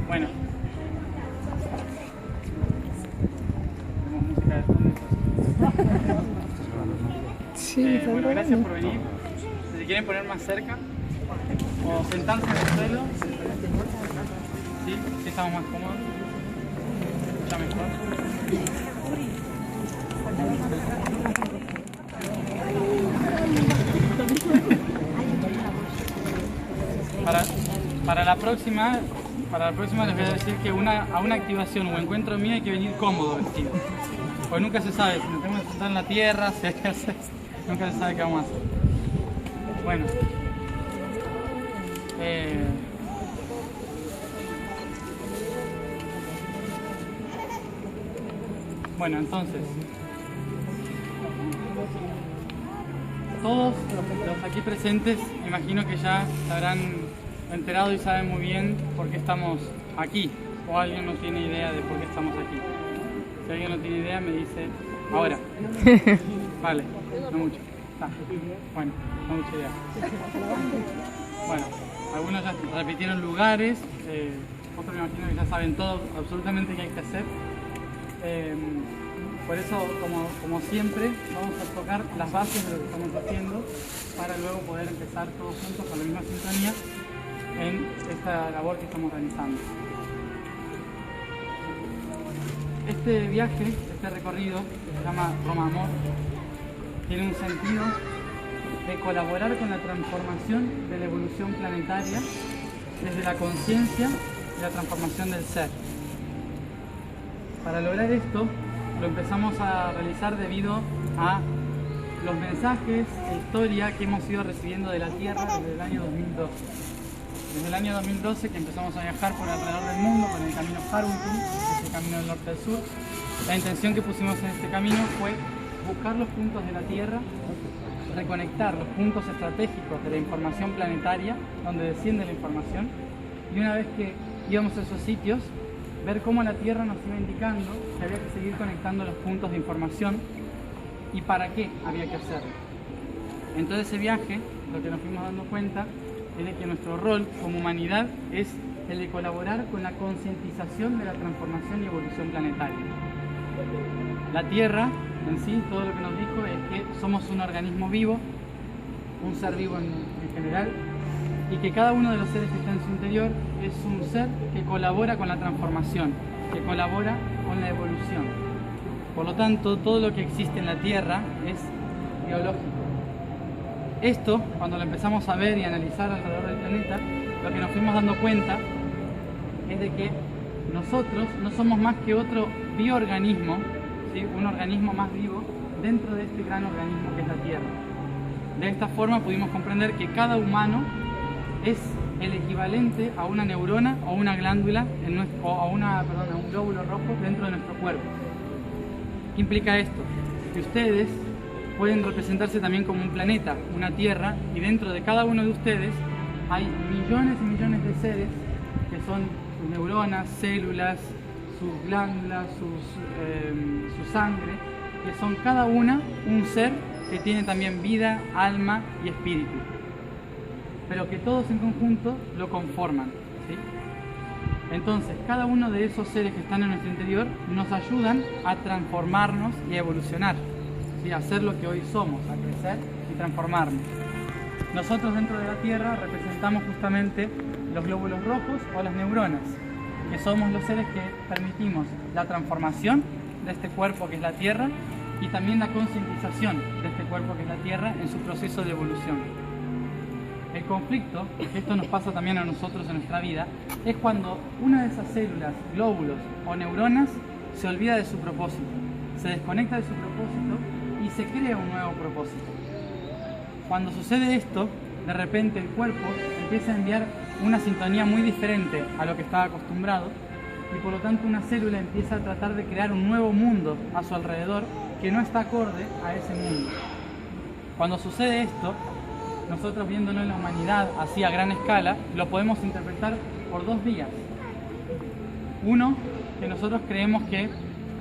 Bueno. Tenemos música de fondo. Sí, Bueno, gracias por venir. Si se quieren poner más cerca o sentarse en el suelo, ¿sí? Si estamos más cómodos, ya mejor. Para la próxima les voy a decir que a una activación o encuentro mío hay que venir cómodo vestido. Porque nunca se sabe, si nos tenemos que sentar en la tierra, si hay que hacer, nunca se sabe qué vamos a hacer. Bueno. Bueno, entonces, todos los aquí presentes, imagino que ya se habrán enterado y saben muy bien por qué estamos aquí, o alguien no tiene idea de por qué estamos aquí. Si alguien no tiene idea, me dice ahora. Vale, no mucho. Bueno, no mucha idea. Bueno, algunos ya repitieron lugares, otros me imagino que ya saben todo, absolutamente qué hay que hacer. Por eso, como siempre, vamos a tocar las bases de lo que estamos haciendo para luego poder empezar todos juntos con la misma sintonía en esta labor que estamos realizando. Este viaje, este recorrido, que se llama Roma Amor, tiene un sentido de colaborar con la transformación de la evolución planetaria desde la conciencia y la transformación del ser. Para lograr esto, lo empezamos a realizar debido a los mensajes e historia que hemos ido recibiendo de la Tierra desde el año 2012. Desde el año 2012 que empezamos a viajar por alrededor del mundo con el camino Harungton, que es el camino del norte al sur. La intención que pusimos en este camino fue buscar los puntos de la Tierra, reconectar los puntos estratégicos de la información planetaria, donde desciende la información, y una vez que íbamos a esos sitios, ver cómo la Tierra nos iba indicando que había que seguir conectando los puntos de información y para qué había que hacerlo. En todo ese viaje, lo que nos fuimos dando cuenta es de que nuestro rol como humanidad es el de colaborar con la concientización de la transformación y evolución planetaria. La Tierra, en sí, todo lo que nos dijo es que somos un organismo vivo, un ser vivo en general, y que cada uno de los seres que está en su interior es un ser que colabora con la transformación, que colabora con la evolución. Por lo tanto, todo lo que existe en la Tierra es biológico. Esto, cuando lo empezamos a ver y analizar alrededor del planeta, lo que nos fuimos dando cuenta es de que nosotros no somos más que otro bioorganismo, ¿sí? Un organismo más vivo dentro de este gran organismo que es la Tierra. De esta forma pudimos comprender que cada humano es el equivalente a una neurona o una glándula o a un glóbulo rojo dentro de nuestro cuerpo. ¿Qué implica esto? Que ustedes pueden representarse también como un planeta, una Tierra, y dentro de cada uno de ustedes hay millones y millones de seres que son sus neuronas, células, sus glándulas, su sangre, que son cada una un ser que tiene también vida, alma y espíritu, pero que todos en conjunto lo conforman, ¿sí? Entonces, cada uno de esos seres que están en nuestro interior nos ayudan a transformarnos y a evolucionar, ¿sí? A ser lo que hoy somos, a crecer y transformarnos. Nosotros dentro de la Tierra representamos justamente los glóbulos rojos o las neuronas, que somos los seres que permitimos la transformación de este cuerpo que es la Tierra y también la concientización de este cuerpo que es la Tierra en su proceso de evolución. El conflicto, que esto nos pasa también a nosotros en nuestra vida, es cuando una de esas células, glóbulos o neuronas se olvida de su propósito, se desconecta de su propósito y se crea un nuevo propósito. Cuando sucede esto, de repente el cuerpo empieza a enviar una sintonía muy diferente a lo que estaba acostumbrado y por lo tanto una célula empieza a tratar de crear un nuevo mundo a su alrededor que no está acorde a ese mundo. Cuando sucede esto, nosotros viéndolo en la humanidad así a gran escala, lo podemos interpretar por dos vías. Uno, que nosotros creemos que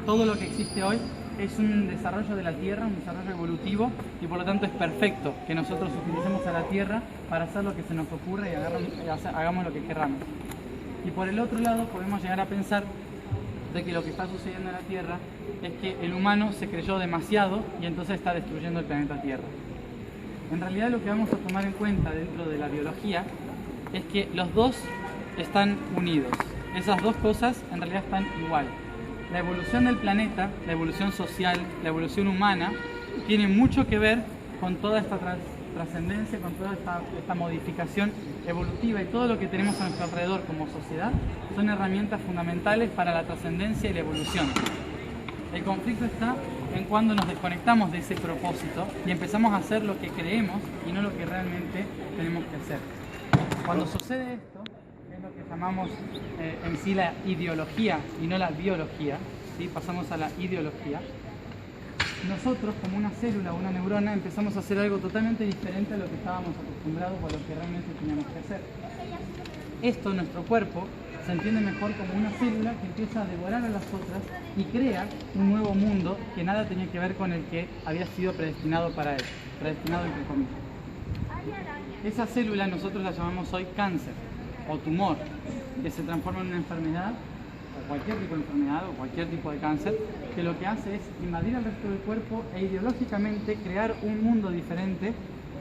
todo lo que existe hoy es un desarrollo de la Tierra, un desarrollo evolutivo, y por lo tanto es perfecto que nosotros utilicemos a la Tierra para hacer lo que se nos ocurra y hagamos lo que queramos. Y por el otro lado podemos llegar a pensar de que lo que está sucediendo en la Tierra es que el humano se creyó demasiado y entonces está destruyendo el planeta Tierra. En realidad lo que vamos a tomar en cuenta dentro de la biología es que los dos están unidos. Esas dos cosas en realidad están igual. La evolución del planeta, la evolución social, la evolución humana, tiene mucho que ver con toda esta trascendencia, con toda esta modificación evolutiva, y todo lo que tenemos a nuestro alrededor como sociedad son herramientas fundamentales para la trascendencia y la evolución. El conflicto está en cuando nos desconectamos de ese propósito y empezamos a hacer lo que creemos y no lo que realmente tenemos que hacer. Cuando sucede esto, es lo que llamamos en sí la ideología y no la biología, ¿sí? Pasamos a la ideología. Nosotros, como una célula o una neurona, empezamos a hacer algo totalmente diferente a lo que estábamos acostumbrados o a lo que realmente teníamos que hacer. Esto, nuestro cuerpo, se entiende mejor como una célula que empieza a devorar a las otras y crea un nuevo mundo que nada tenía que ver con el que había sido predestinado para él, predestinado entre comillas. Esa célula nosotros la llamamos hoy cáncer o tumor, que se transforma en una enfermedad, o cualquier tipo de enfermedad o cualquier tipo de cáncer, que lo que hace es invadir al resto del cuerpo e ideológicamente crear un mundo diferente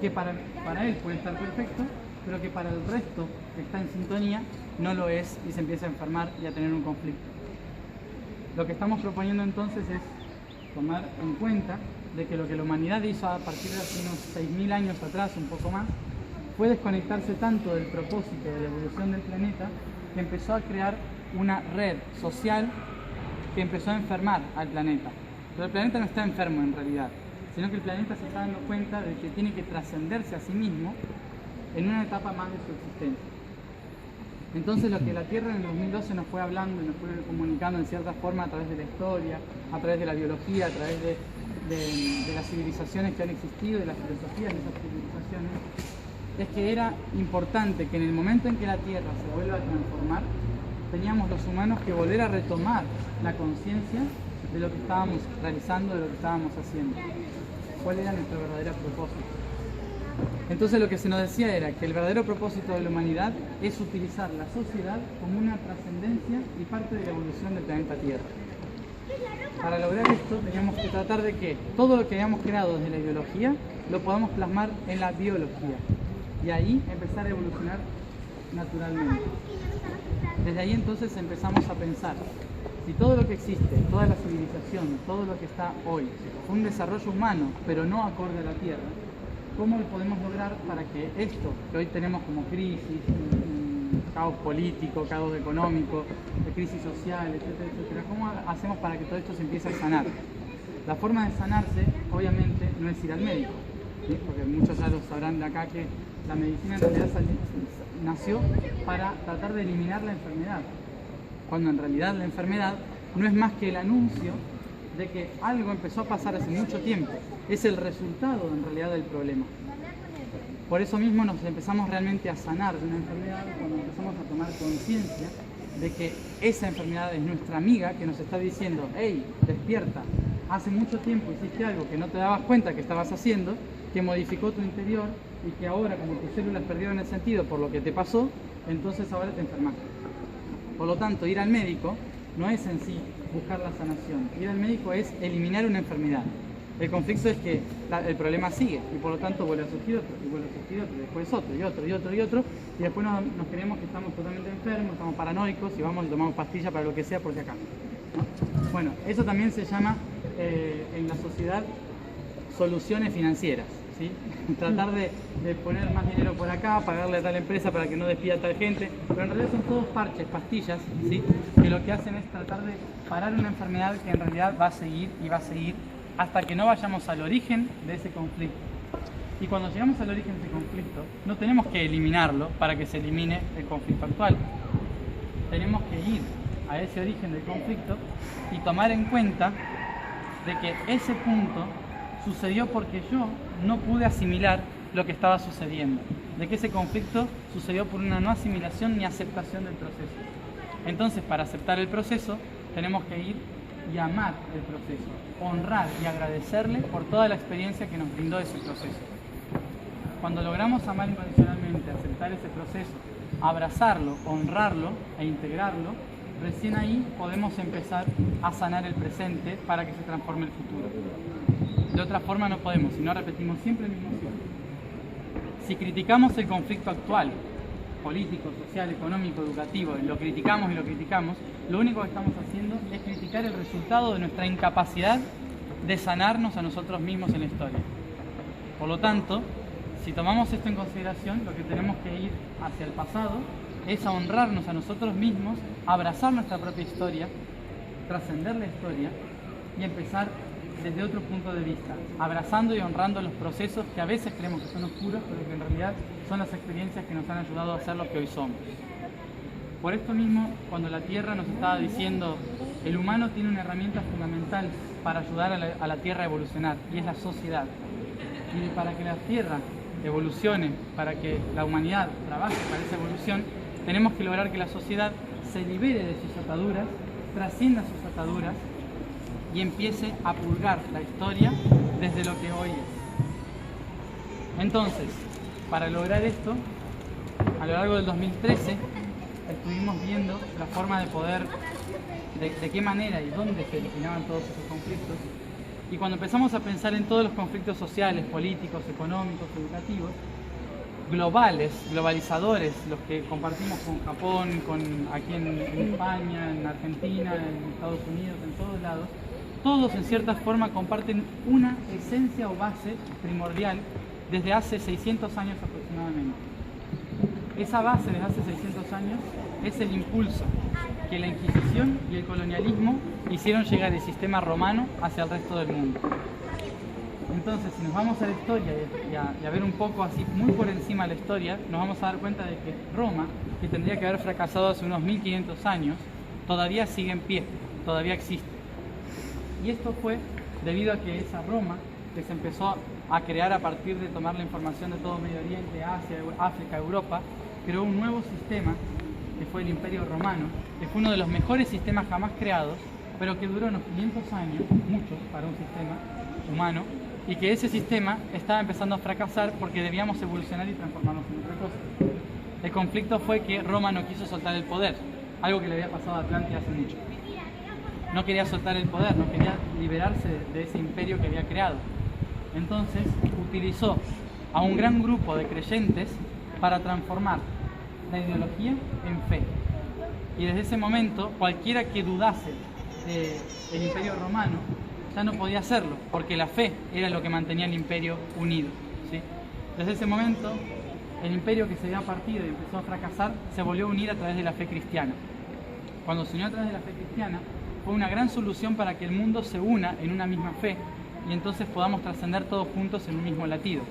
que para él puede estar perfecto, pero que para el resto que está en sintonía no lo es y se empieza a enfermar y a tener un conflicto. Lo que estamos proponiendo entonces es tomar en cuenta de que lo que la humanidad hizo a partir de hace unos 6.000 años atrás, un poco más, fue desconectarse tanto del propósito de la evolución del planeta que empezó a crear una red social que empezó a enfermar al planeta. Pero el planeta no está enfermo en realidad, sino que el planeta se está dando cuenta de que tiene que trascenderse a sí mismo en una etapa más de su existencia. Entonces lo que la Tierra en el 2012 nos fue hablando y nos fue comunicando en cierta forma a través de la historia, a través de la biología, a través de las civilizaciones que han existido, de las filosofías de esas civilizaciones, es que era importante que en el momento en que la Tierra se vuelva a transformar, teníamos los humanos que volver a retomar la conciencia de lo que estábamos realizando, de lo que estábamos haciendo. ¿Cuál era nuestro verdadero propósito? Entonces lo que se nos decía era que el verdadero propósito de la humanidad es utilizar la sociedad como una trascendencia y parte de la evolución del planeta Tierra. Para lograr esto teníamos que tratar de que todo lo que habíamos creado desde la ideología lo podamos plasmar en la biología y ahí empezar a evolucionar naturalmente. Desde ahí entonces empezamos a pensar, si todo lo que existe, toda la civilización, todo lo que está hoy, fue un desarrollo humano, pero no acorde a la Tierra, ¿cómo lo podemos lograr para que esto que hoy tenemos como crisis, caos político, caos económico, crisis social, etcétera, etcétera, cómo hacemos para que todo esto se empiece a sanar? La forma de sanarse, obviamente, no es ir al médico, ¿sí? Porque muchos ya lo sabrán de acá que la medicina en realidad nació para tratar de eliminar la enfermedad, cuando en realidad la enfermedad no es más que el anuncio de que algo empezó a pasar hace mucho tiempo, es el resultado en realidad del problema. Por eso mismo nos empezamos realmente a sanar de una enfermedad cuando empezamos a tomar conciencia de que esa enfermedad es nuestra amiga que nos está diciendo: hey, despierta, hace mucho tiempo hiciste algo que no te dabas cuenta que estabas haciendo, que modificó tu interior y que ahora, como tus células perdieron el sentido por lo que te pasó, entonces ahora te enfermaste. Por lo tanto, ir al médico no es en sí buscar la sanación, ir al médico es eliminar una enfermedad. El conflicto es que el problema sigue y por lo tanto vuelve a surgir otro, y vuelve a surgir otro, y después otro, y otro, y otro, y otro, y después nos creemos que estamos totalmente enfermos, estamos paranoicos y vamos y tomamos pastillas para lo que sea porque acá, ¿no? Bueno, eso también se llama en la sociedad soluciones financieras, ¿sí? Tratar de poner más dinero por acá, pagarle a tal empresa para que no despida a tal gente, pero en realidad son todos parches, pastillas, ¿sí? Que lo que hacen es tratar de parar una enfermedad que en realidad va a seguir y va a seguir hasta que no vayamos al origen de ese conflicto. Y cuando llegamos al origen de ese conflicto, no tenemos que eliminarlo para que se elimine el conflicto actual. Tenemos que ir a ese origen del conflicto y tomar en cuenta de que ese punto sucedió porque yo no pude asimilar lo que estaba sucediendo, de que ese conflicto sucedió por una no asimilación ni aceptación del proceso. Entonces, para aceptar el proceso, tenemos que ir y amar el proceso, honrar y agradecerle por toda la experiencia que nos brindó ese proceso. Cuando logramos amar incondicionalmente, aceptar ese proceso, abrazarlo, honrarlo e integrarlo, recién ahí podemos empezar a sanar el presente para que se transforme el futuro. De otra forma no podemos, si no repetimos siempre el mismo ciclo. Si criticamos el conflicto actual, político, social, económico, educativo, y lo criticamos, lo único que estamos haciendo es criticar el resultado de nuestra incapacidad de sanarnos a nosotros mismos en la historia. Por lo tanto, si tomamos esto en consideración, lo que tenemos que ir hacia el pasado es a honrarnos a nosotros mismos, abrazar nuestra propia historia, trascender la historia y empezar desde otro punto de vista, abrazando y honrando los procesos que a veces creemos que son oscuros, pero que en realidad son las experiencias que nos han ayudado a ser lo que hoy somos. Por esto mismo, cuando la Tierra nos estaba diciendo el humano tiene una herramienta fundamental para ayudar a la Tierra a evolucionar, y es la sociedad. Y para que la Tierra evolucione, para que la humanidad trabaje para esa evolución, tenemos que lograr que la sociedad se libere de sus ataduras, trascienda sus ataduras y empiece a purgar la historia desde lo que hoy es. Entonces, para lograr esto, a lo largo del 2013 estuvimos viendo la forma de poder, de qué manera y dónde se originaban todos esos conflictos. Y cuando empezamos a pensar en todos los conflictos sociales, políticos, económicos, educativos, globales, globalizadores, los que compartimos con Japón, aquí en España, en Argentina, en Estados Unidos, en todos lados, todos en cierta forma comparten una esencia o base primordial desde hace 600 años aproximadamente. Esa base desde hace 600 años es el impulso que la Inquisición y el colonialismo hicieron llegar el sistema romano hacia el resto del mundo. Entonces, si nos vamos a la historia y a ver un poco así, muy por encima de la historia, nos vamos a dar cuenta de que Roma, que tendría que haber fracasado hace unos 1500 años, todavía sigue en pie, todavía existe. Y esto fue debido a que esa Roma, que se empezó a crear a partir de tomar la información de todo Medio Oriente, Asia, África, Europa, creó un nuevo sistema, que fue el Imperio Romano, que fue uno de los mejores sistemas jamás creados, pero que duró unos 500 años, mucho para un sistema humano, y que ese sistema estaba empezando a fracasar porque debíamos evolucionar y transformarnos en otra cosa. El conflicto fue que Roma no quiso soltar el poder, algo que le había pasado a Atlántida hace mucho. No quería soltar el poder, no quería liberarse de ese imperio que había creado. Entonces utilizó a un gran grupo de creyentes para transformar la ideología en fe. Y desde ese momento, cualquiera que dudase del Imperio Romano ya no podía hacerlo, porque la fe era lo que mantenía el imperio unido, ¿sí? Desde ese momento, el imperio que se había partido y empezó a fracasar se volvió a unir a través de la fe cristiana. Cuando se unió a través de la fe cristiana, fue una gran solución para que el mundo se una en una misma fe y entonces podamos trascender todos juntos en un mismo latido.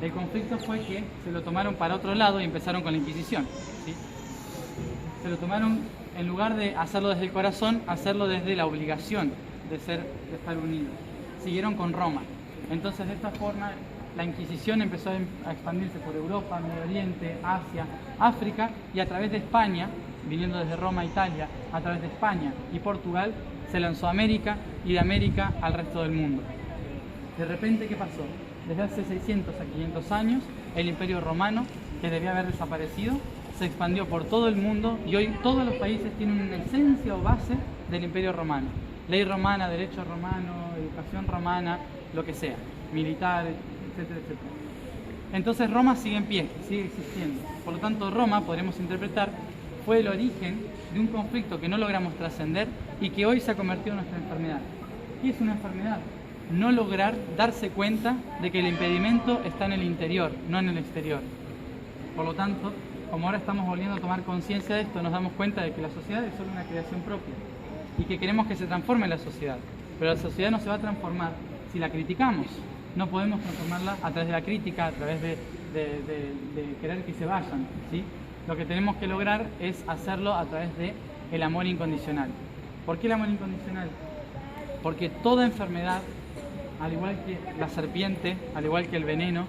El conflicto fue que se lo tomaron para otro lado y empezaron con la Inquisición, ¿sí? Se lo tomaron, en lugar de hacerlo desde el corazón, hacerlo desde la obligación de estar unidos. Siguieron con Roma. Entonces, de esta forma, la Inquisición empezó a expandirse por Europa, Medio Oriente, Asia, África, y a través de España, viniendo desde Roma a Italia, a través de España y Portugal, se lanzó a América, y de América al resto del mundo. De repente, ¿qué pasó? Desde hace 600 a 500 años, el Imperio Romano, que debía haber desaparecido, se expandió por todo el mundo, y hoy todos los países tienen una esencia o base del Imperio Romano. Ley romana, derecho romano, educación romana, lo que sea, militar, etcétera, etcétera. Entonces Roma sigue en pie, sigue existiendo. Por lo tanto, Roma, podremos interpretar, fue el origen de un conflicto que no logramos trascender y que hoy se ha convertido en nuestra enfermedad. ¿Qué es una enfermedad? No lograr darse cuenta de que el impedimento está en el interior, no en el exterior. Por lo tanto, como ahora estamos volviendo a tomar conciencia de esto, nos damos cuenta de que la sociedad es solo una creación propia y que queremos que se transforme la sociedad. Pero la sociedad no se va a transformar si la criticamos. No podemos transformarla a través de la crítica, a través de querer que se vayan, ¿sí? Lo que tenemos que lograr es hacerlo a través del amor incondicional. ¿Por qué el amor incondicional? Porque toda enfermedad, al igual que la serpiente, al igual que el veneno,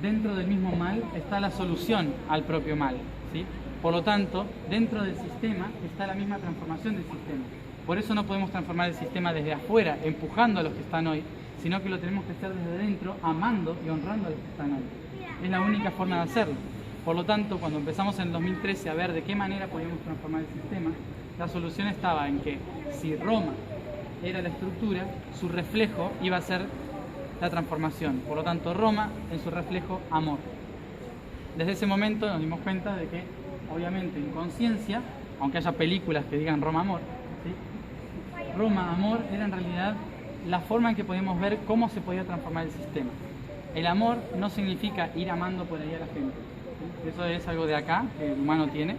dentro del mismo mal está la solución al propio mal, ¿sí? Por lo tanto, dentro del sistema está la misma transformación del sistema. Por eso no podemos transformar el sistema desde afuera, empujando a los que están hoy, sino que lo tenemos que hacer desde dentro, amando y honrando a los que están hoy. Es la única forma de hacerlo. Por lo tanto, cuando empezamos en el 2013 a ver de qué manera podíamos transformar el sistema, la solución estaba en que si Roma era la estructura, su reflejo iba a ser la transformación. Por lo tanto, Roma, en su reflejo, amor. Desde ese momento nos dimos cuenta de que, obviamente, en conciencia, aunque haya películas que digan Roma amor, ¿sí? Roma amor era en realidad la forma en que podíamos ver cómo se podía transformar el sistema. El amor no significa ir amando por ahí a la gente, ¿sí? Eso es algo de acá, que el humano tiene,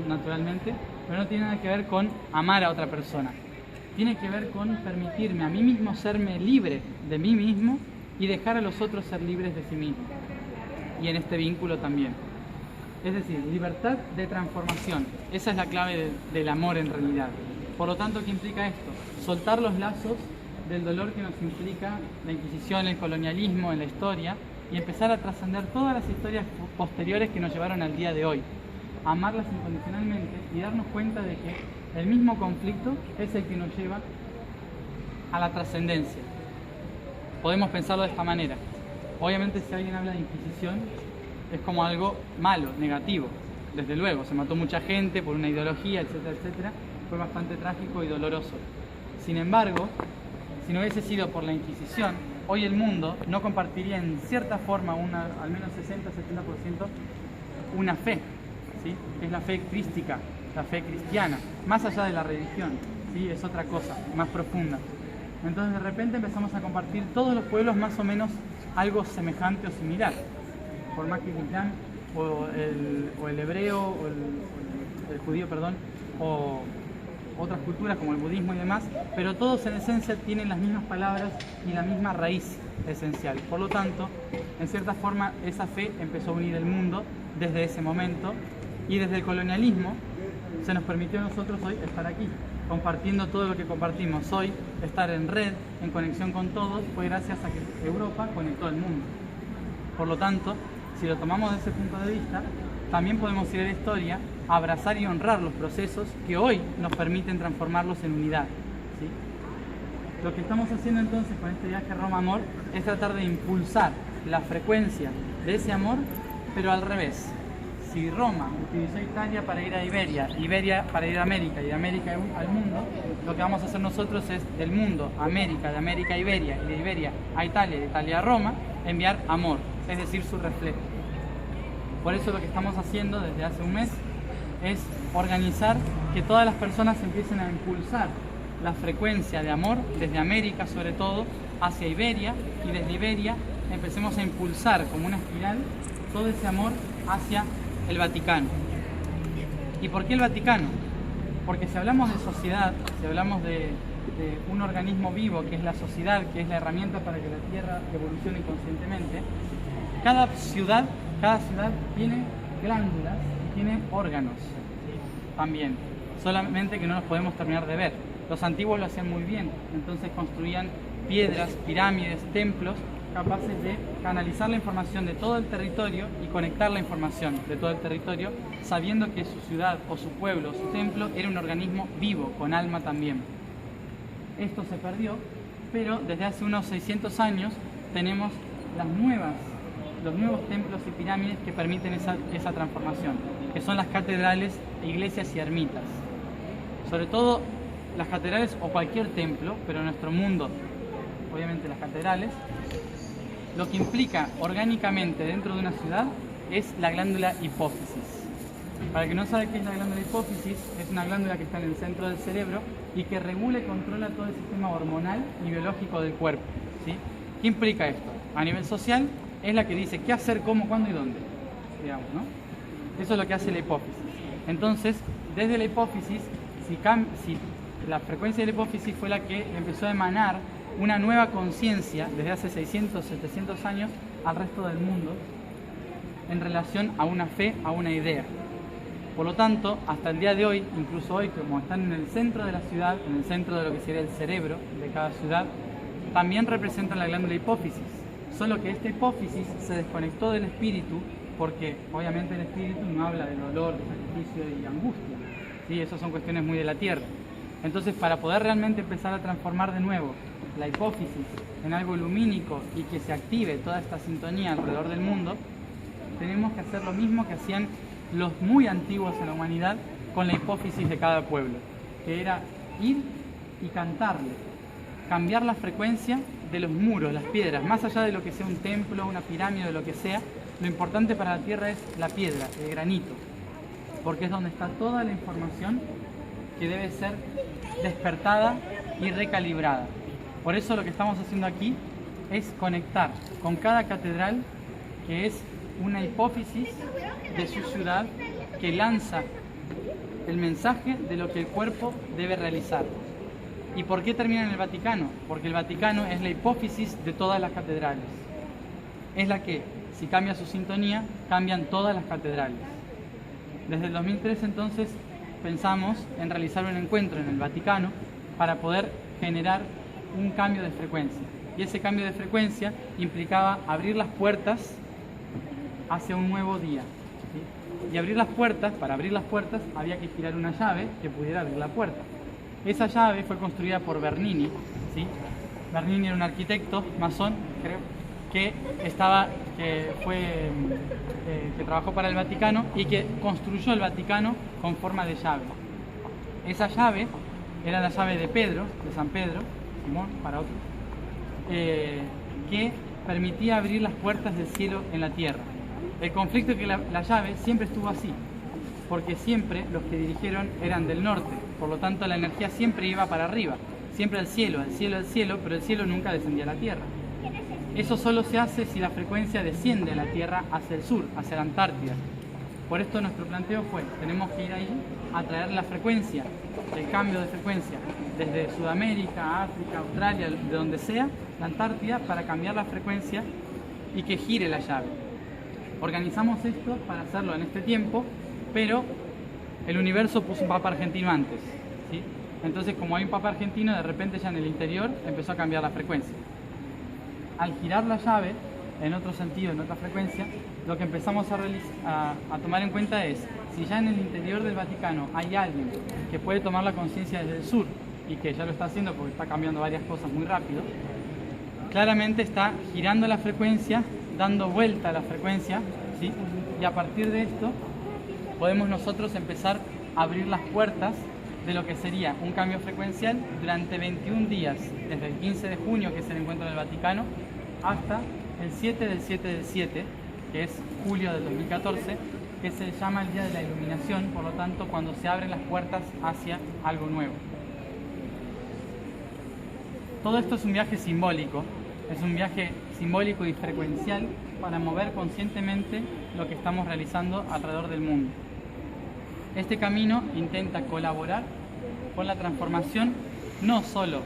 naturalmente, pero no tiene nada que ver con amar a otra persona. Tiene que ver con permitirme a mí mismo serme libre de mí mismo y dejar a los otros ser libres de sí mismos. Y en este vínculo también. Es decir, libertad de transformación. Esa es la clave del amor en realidad. Por lo tanto, ¿qué implica esto? Soltar los lazos del dolor que nos implica la Inquisición, el colonialismo en la historia y empezar a trascender todas las historias posteriores que nos llevaron al día de hoy. Amarlas incondicionalmente y darnos cuenta de que el mismo conflicto es el que nos lleva a la trascendencia. Podemos pensarlo de esta manera. Obviamente, si alguien habla de Inquisición, es como algo malo, negativo. Desde luego, se mató mucha gente por una ideología, etcétera, etcétera. Fue bastante trágico y doloroso. Sin embargo, si no hubiese sido por la Inquisición, hoy el mundo no compartiría en cierta forma, al menos 60-70%, una fe, ¿sí? Que es la fe crística, la fe cristiana, más allá de la religión, ¿sí? Es otra cosa, más profunda. Entonces de repente empezamos a compartir todos los pueblos más o menos algo semejante o similar, por más que el islam o el hebreo o el judío, perdón, o otras culturas como el budismo y demás, pero todos en esencia tienen las mismas palabras y la misma raíz esencial. Por lo tanto, en cierta forma esa fe empezó a unir el mundo desde ese momento y desde el colonialismo se nos permitió a nosotros hoy estar aquí, compartiendo todo lo que compartimos hoy, estar en red, en conexión con todos, fue gracias a que Europa conectó al mundo. Por lo tanto, si lo tomamos desde ese punto de vista, también podemos ir a la historia, abrazar y honrar los procesos que hoy nos permiten transformarlos en unidad, ¿sí? Lo que estamos haciendo entonces con este viaje Roma-Amor es tratar de impulsar la frecuencia de ese amor, pero al revés. Si Roma utilizó Italia para ir a Iberia, Iberia para ir a América y de América al mundo, lo que vamos a hacer nosotros es del mundo a América, de América a Iberia y de Iberia a Italia y de Italia a Roma, enviar amor, es decir, su reflejo. Por eso lo que estamos haciendo desde hace un mes es organizar que todas las personas empiecen a impulsar la frecuencia de amor desde América sobre todo hacia Iberia y desde Iberia empecemos a impulsar como una espiral todo ese amor hacia el Vaticano. ¿Y por qué el Vaticano? Porque si hablamos de sociedad, si hablamos de un organismo vivo que es la sociedad, que es la herramienta para que la Tierra evolucione conscientemente, cada ciudad tiene glándulas y tiene órganos también, solamente que no los podemos terminar de ver. Los antiguos lo hacían muy bien, entonces construían piedras, pirámides, templos capaces de canalizar la información de todo el territorio y conectar la información de todo el territorio, sabiendo que su ciudad o su pueblo o su templo era un organismo vivo, con alma también. Esto se perdió, pero desde hace unos 600 años tenemos los nuevos templos y pirámides que permiten esa transformación, que son las catedrales, iglesias y ermitas. Sobre todo las catedrales o cualquier templo, pero en nuestro mundo, obviamente las catedrales, lo que implica orgánicamente dentro de una ciudad es la glándula hipófisis. Para el que no sabe qué es la glándula hipófisis, es una glándula que está en el centro del cerebro y que regula y controla todo el sistema hormonal y biológico del cuerpo, ¿sí? ¿Qué implica esto? A nivel social, es la que dice qué hacer, cómo, cuándo y dónde, digamos, ¿no? Eso es lo que hace la hipófisis. Entonces, desde la hipófisis, si la frecuencia de la hipófisis fue la que empezó a emanar una nueva conciencia desde hace 600, 700 años al resto del mundo en relación a una fe, a una idea. Por lo tanto, hasta el día de hoy, incluso hoy, como están en el centro de la ciudad, en el centro de lo que sería el cerebro de cada ciudad, también representan la glándula hipófisis. Solo que esta hipófisis se desconectó del espíritu porque obviamente el espíritu no habla de dolor, de sacrificio y angustia, ¿sí? Esas son cuestiones muy de la tierra. Entonces, para poder realmente empezar a transformar de nuevo la hipófisis en algo lumínico y que se active toda esta sintonía alrededor del mundo, tenemos que hacer lo mismo que hacían los muy antiguos en la humanidad con la hipófisis de cada pueblo, que era ir y cantarle, cambiar la frecuencia de los muros, las piedras, más allá de lo que sea un templo, una pirámide, o lo que sea. Lo importante para la Tierra es la piedra, el granito, porque es donde está toda la información que debe ser despertada y recalibrada. Por eso lo que estamos haciendo aquí es conectar con cada catedral, que es una hipófisis de su ciudad que lanza el mensaje de lo que el cuerpo debe realizar. ¿Y por qué termina en el Vaticano? Porque el Vaticano es la hipófisis de todas las catedrales. Es la que, si cambia su sintonía, cambian todas las catedrales. Desde el 2003 entonces pensamos en realizar un encuentro en el Vaticano para poder generar un cambio de frecuencia. Y ese cambio de frecuencia implicaba abrir las puertas hacia un nuevo día, ¿sí? Y abrir las puertas, para abrir las puertas había que girar una llave que pudiera abrir la puerta. Esa llave fue construida por Bernini, ¿sí? Bernini era un arquitecto masón, creo, que trabajó para el Vaticano y que construyó el Vaticano con forma de llave. Esa llave era la llave de Pedro, de San Pedro, Simón, para otros, que permitía abrir las puertas del cielo en la tierra. El conflicto es que la llave siempre estuvo así, porque siempre los que dirigieron eran del norte, por lo tanto la energía siempre iba para arriba, siempre al cielo, al cielo, al cielo, pero el cielo nunca descendía a la tierra. Eso solo se hace si la frecuencia desciende a la tierra hacia el sur, hacia la Antártida. Por esto nuestro planteo fue, tenemos que ir ahí a traer la frecuencia, el cambio de frecuencia, desde Sudamérica, África, Australia, de donde sea, la Antártida, para cambiar la frecuencia y que gire la llave. Organizamos esto para hacerlo en este tiempo, pero el universo puso un papa argentino antes, ¿sí? Entonces, como hay un papa argentino, de repente ya en el interior empezó a cambiar la frecuencia. Al girar la llave, en otro sentido, en otra frecuencia, lo que empezamos a tomar en cuenta es, si ya en el interior del Vaticano hay alguien que puede tomar la conciencia desde el sur, y que ya lo está haciendo porque está cambiando varias cosas muy rápido, claramente está girando la frecuencia, dando vuelta a la frecuencia, ¿sí? Y a partir de esto podemos nosotros empezar a abrir las puertas de lo que sería un cambio frecuencial durante 21 días, desde el 15 de junio, que es el encuentro del Vaticano, hasta el 7 del 7 del 7, que es julio del 2014, que se llama el Día de la Iluminación, por lo tanto, cuando se abren las puertas hacia algo nuevo. Todo esto es un viaje simbólico, es un viaje simbólico y frecuencial para mover conscientemente lo que estamos realizando alrededor del mundo. Este camino intenta colaborar con la transformación no solo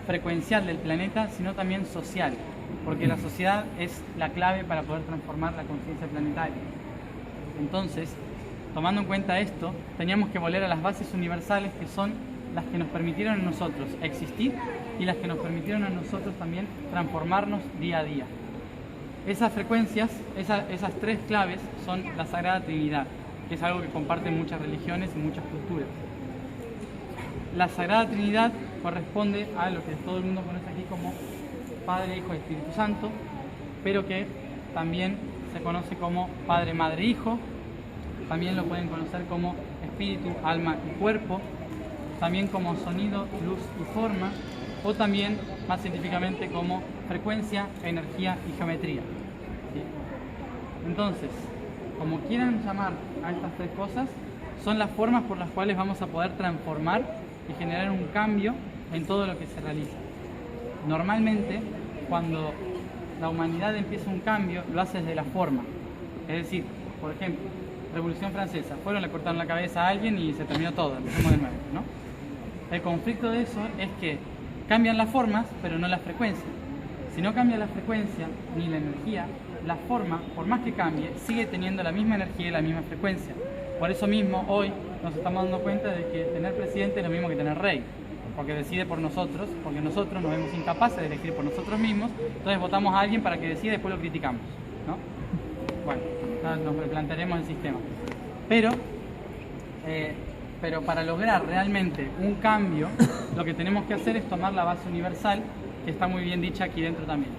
frecuencial del planeta, sino también social, porque la sociedad es la clave para poder transformar la conciencia planetaria. Entonces, tomando en cuenta esto, teníamos que volver a las bases universales, que son las que nos permitieron a nosotros existir y las que nos permitieron a nosotros también transformarnos día a día. Esas frecuencias, esas tres claves son la Sagrada Trinidad, que es algo que comparten muchas religiones y muchas culturas. La Sagrada Trinidad corresponde a lo que todo el mundo conoce aquí como Padre, Hijo y Espíritu Santo, pero que también se conoce como Padre, Madre, Hijo, también lo pueden conocer como Espíritu, Alma y Cuerpo, también como Sonido, Luz y Forma, o también, más científicamente, como Frecuencia, Energía y Geometría. ¿Sí? Entonces, como quieran llamar a estas tres cosas, son las formas por las cuales vamos a poder transformar y generar un cambio en todo lo que se realiza. Normalmente, cuando la humanidad empieza un cambio, lo hace desde la forma. Es decir, por ejemplo, Revolución Francesa, le cortaron la cabeza a alguien y se terminó todo, empezamos de nuevo, ¿no? El conflicto de eso es que cambian las formas, pero no la frecuencia. Si no cambia la frecuencia ni la energía, la forma, por más que cambie, sigue teniendo la misma energía y la misma frecuencia. Por eso mismo, hoy nos estamos dando cuenta de que tener presidente es lo mismo que tener rey, porque decide por nosotros, porque nosotros nos vemos incapaces de elegir por nosotros mismos, entonces votamos a alguien para que decida y después lo criticamos, ¿no? Bueno, nos replantearemos el sistema. Pero Pero para lograr realmente un cambio, lo que tenemos que hacer es tomar la base universal, que está muy bien dicha aquí dentro también.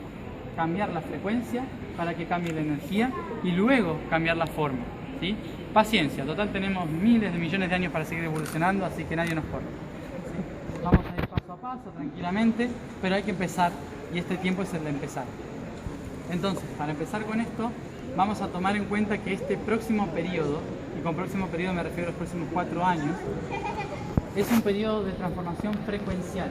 Cambiar la frecuencia para que cambie la energía y luego cambiar la forma, ¿sí? Paciencia, total tenemos miles de millones de años para seguir evolucionando, así que nadie nos corre, ¿sí? Vamos a ir paso a paso, tranquilamente, pero hay que empezar y este tiempo es el de empezar. Entonces, para empezar con esto, vamos a tomar en cuenta que este próximo periodo, y con próximo periodo me refiero a los próximos 4 años, es un periodo de transformación frecuencial.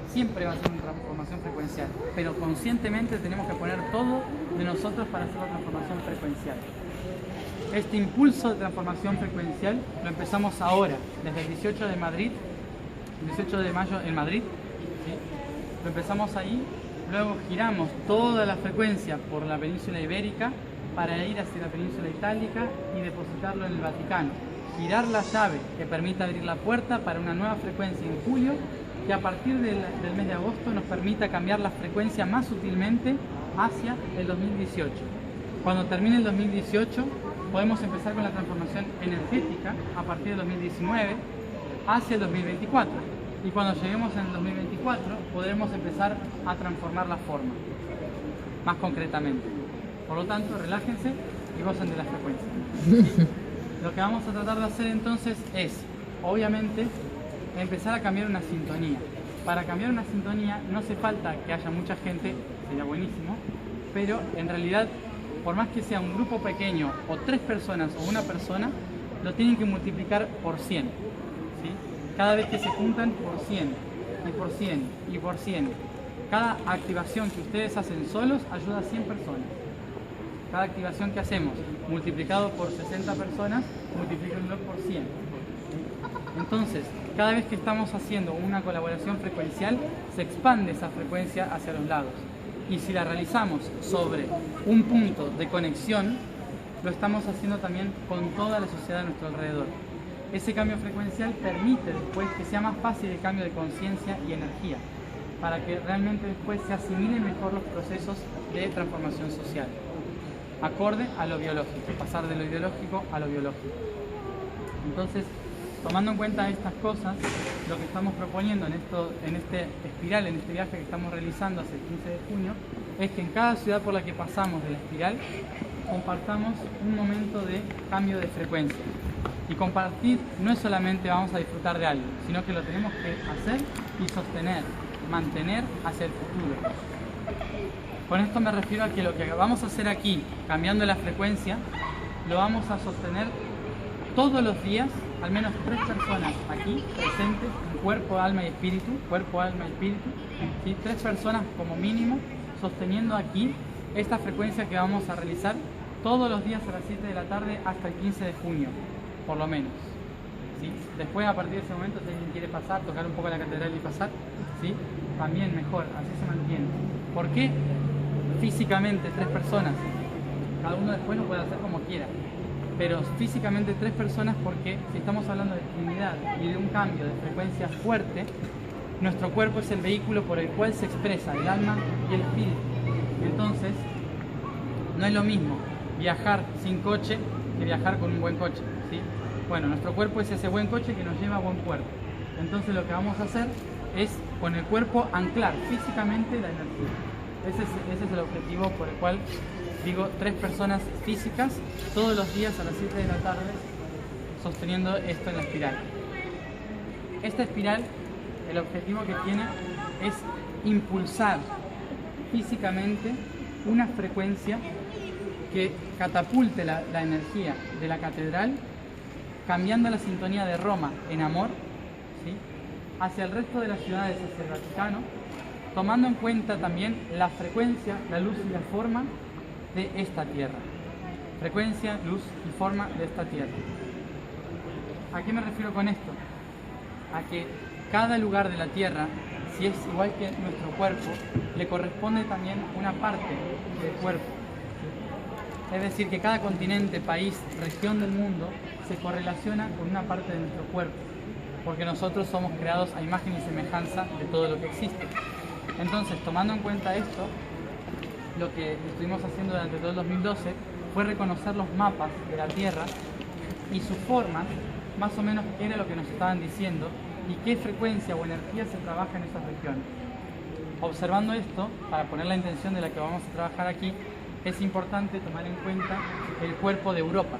Siempre va a ser una transformación frecuencial, pero conscientemente tenemos que poner todo de nosotros para hacer la transformación frecuencial. Este impulso de transformación frecuencial lo empezamos ahora, desde el 18 de mayo en Madrid, ¿sí? Lo empezamos ahí, luego giramos toda la frecuencia por la península ibérica para ir hacia la península itálica y depositarlo en el Vaticano. Girar la llave que permita abrir la puerta para una nueva frecuencia en julio, que a partir del mes de agosto nos permita cambiar la frecuencia más sutilmente hacia el 2018. Cuando termine el 2018 podemos empezar con la transformación energética a partir del 2019 hacia el 2024. Y cuando lleguemos en el 2024 podremos empezar a transformar la forma, más concretamente. Por lo tanto, relájense y gocen de la frecuencia. Lo que vamos a tratar de hacer entonces es, obviamente, empezar a cambiar una sintonía. Para cambiar una sintonía no hace falta que haya mucha gente, sería buenísimo, pero en realidad, por más que sea un grupo pequeño o 3 personas o una persona, lo tienen que multiplicar por 100. ¿Sí? Cada vez que se juntan por 100 y por 100 y por 100. Cada activación que ustedes hacen solos ayuda a 100 personas. Cada activación que hacemos multiplicado por 60 personas, multiplíquenlo por 100. Entonces, cada vez que estamos haciendo una colaboración frecuencial, se expande esa frecuencia hacia los lados. Y si la realizamos sobre un punto de conexión, lo estamos haciendo también con toda la sociedad a nuestro alrededor. Ese cambio frecuencial permite después que sea más fácil el cambio de conciencia y energía, para que realmente después se asimilen mejor los procesos de transformación social, acorde a lo biológico, pasar de lo ideológico a lo biológico. Entonces, tomando en cuenta estas cosas, lo que estamos proponiendo en este espiral, en este viaje que estamos realizando hacia el 15 de junio, es que en cada ciudad por la que pasamos de la espiral, compartamos un momento de cambio de frecuencia. Y compartir no es solamente vamos a disfrutar de algo, sino que lo tenemos que hacer y sostener, mantener hacia el futuro. Con esto me refiero a que lo que vamos a hacer aquí, cambiando la frecuencia, lo vamos a sostener todos los días, al menos 3 personas aquí presentes, en cuerpo, alma y espíritu, ¿sí? 3 personas como mínimo, sosteniendo aquí esta frecuencia que vamos a realizar todos los días a las 7 de la tarde hasta el 15 de junio, por lo menos. ¿Sí? Después, a partir de ese momento, si alguien quiere pasar, tocar un poco la catedral y pasar, ¿sí? También mejor, así se mantiene. ¿Por qué físicamente 3 personas? Cada uno después lo puede hacer como quiera, pero físicamente 3 personas porque si estamos hablando de Trinidad y de un cambio de frecuencia fuerte, nuestro cuerpo es el vehículo por el cual se expresa el alma y el espíritu. Entonces, no es lo mismo viajar sin coche que viajar con un buen coche, ¿sí? Bueno, nuestro cuerpo es ese buen coche que nos lleva a buen puerto. Entonces lo que vamos a hacer es con el cuerpo anclar físicamente la energía. Ese es el objetivo por el cual digo 3 personas físicas todos los días a las 7 de la tarde sosteniendo esto en la espiral. Esta espiral, el objetivo que tiene es impulsar físicamente una frecuencia que catapulte la energía de la catedral, cambiando la sintonía de Roma en amor, ¿sí? Hacia el resto de las ciudades, hacia el Vaticano, tomando en cuenta también la frecuencia, la luz y la forma de esta tierra. Frecuencia, luz y forma de esta tierra. ¿A qué me refiero con esto? A que cada lugar de la tierra, si es igual que nuestro cuerpo, le corresponde también una parte del cuerpo. Es decir, que cada continente, país, región del mundo se correlaciona con una parte de nuestro cuerpo, porque nosotros somos creados a imagen y semejanza de todo lo que existe. Entonces, tomando en cuenta esto, lo que estuvimos haciendo durante todo el 2012 fue reconocer los mapas de la Tierra y sus formas más o menos qué era lo que nos estaban diciendo y qué frecuencia o energía se trabaja en esas regiones. Observando esto, para poner la intención de la que vamos a trabajar aquí, es importante tomar en cuenta el cuerpo de Europa.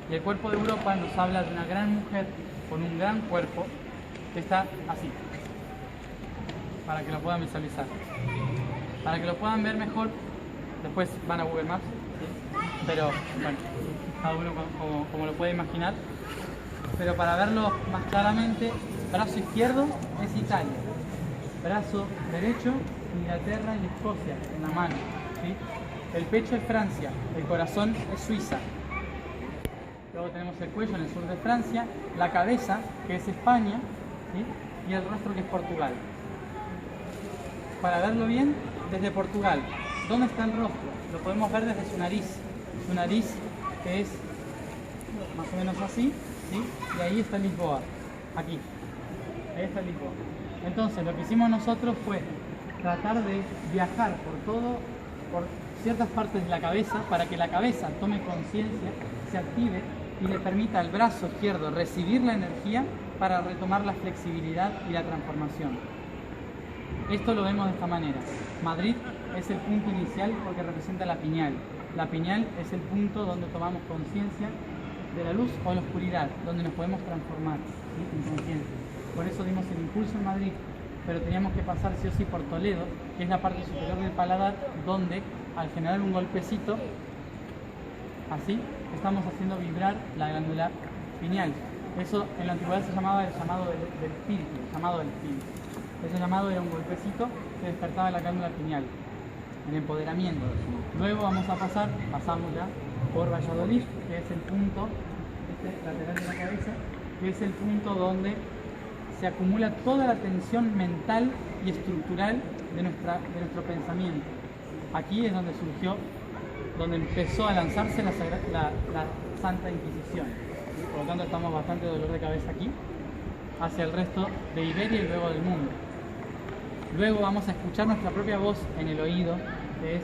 Y el cuerpo de Europa nos habla de una gran mujer con un gran cuerpo que está así, para que lo puedan visualizar. Para que lo puedan ver mejor, después van a Google Maps, ¿sí? Pero bueno, cada uno como lo puede imaginar. Pero para verlo más claramente, brazo izquierdo es Italia, brazo derecho Inglaterra y Escocia en la mano, ¿sí? El pecho es Francia, el corazón es Suiza. Luego tenemos el cuello en el sur de Francia, la cabeza que es España, ¿sí? Y el rostro que es Portugal. Para verlo bien, desde Portugal, ¿dónde está el rostro? Lo podemos ver desde su nariz que es más o menos así, ¿sí? Y ahí está Lisboa, aquí, ahí está Lisboa. Entonces lo que hicimos nosotros fue tratar de viajar por ciertas partes de la cabeza para que la cabeza tome conciencia, se active y le permita al brazo izquierdo recibir la energía para retomar la flexibilidad y la transformación. Esto lo vemos de esta manera. Madrid es el punto inicial porque representa la pineal. La pineal es el punto donde tomamos conciencia de la luz o la oscuridad, donde nos podemos transformar, ¿sí? En conciencia. Por eso dimos el impulso en Madrid, pero teníamos que pasar sí o sí por Toledo, que es la parte superior del paladar, donde al generar un golpecito, así, estamos haciendo vibrar la glándula pineal. Eso en la antigüedad se llamaba el llamado del espíritu, el llamado del espíritu. Ese llamado era un golpecito que despertaba la glándula pineal, el empoderamiento. Luego pasamos ya por Valladolid, que es el punto lateral de la cabeza, que es el punto donde se acumula toda la tensión mental y estructural de nuestro pensamiento. Aquí es donde surgió, donde empezó a lanzarse la Santa Inquisición. Por lo tanto, estamos bastante dolor de cabeza aquí, hacia el resto de Iberia y luego del mundo. Luego vamos a escuchar nuestra propia voz en el oído, que es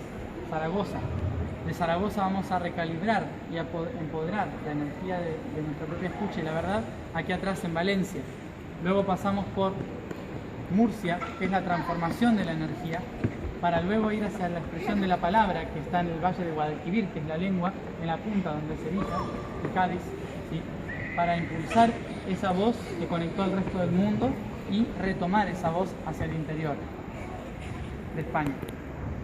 Zaragoza. De Zaragoza vamos a recalibrar y a empoderar la energía de nuestra propia escucha y la verdad aquí atrás en Valencia. Luego pasamos por Murcia, que es la transformación de la energía, para luego ir hacia la expresión de la palabra, que está en el Valle de Guadalquivir, que es la lengua, en la punta donde se evita, en Cádiz, ¿sí? Para impulsar esa voz que conectó al resto del mundo y retomar esa voz hacia el interior de España.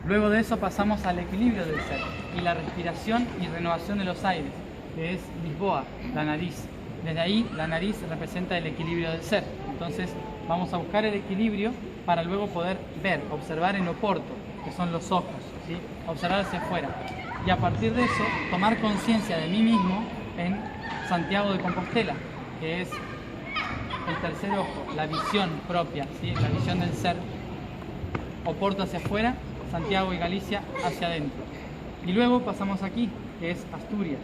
Luego de eso pasamos al equilibrio del ser y la respiración y renovación de los aires, que es Lisboa, la nariz. Desde ahí la nariz representa el equilibrio del ser. Entonces vamos a buscar el equilibrio para luego poder ver, observar en Oporto, que son los ojos, ¿sí? Observar hacia afuera. Y a partir de eso tomar conciencia de mí mismo en Santiago de Compostela, que es el tercer ojo, la visión propia, ¿sí? La visión del ser. Oporto hacia afuera, Santiago y Galicia hacia adentro. Y luego pasamos aquí, que es Asturias.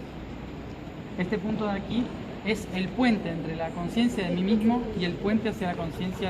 Este punto de aquí es el puente entre la conciencia de mí mismo y el puente hacia la conciencia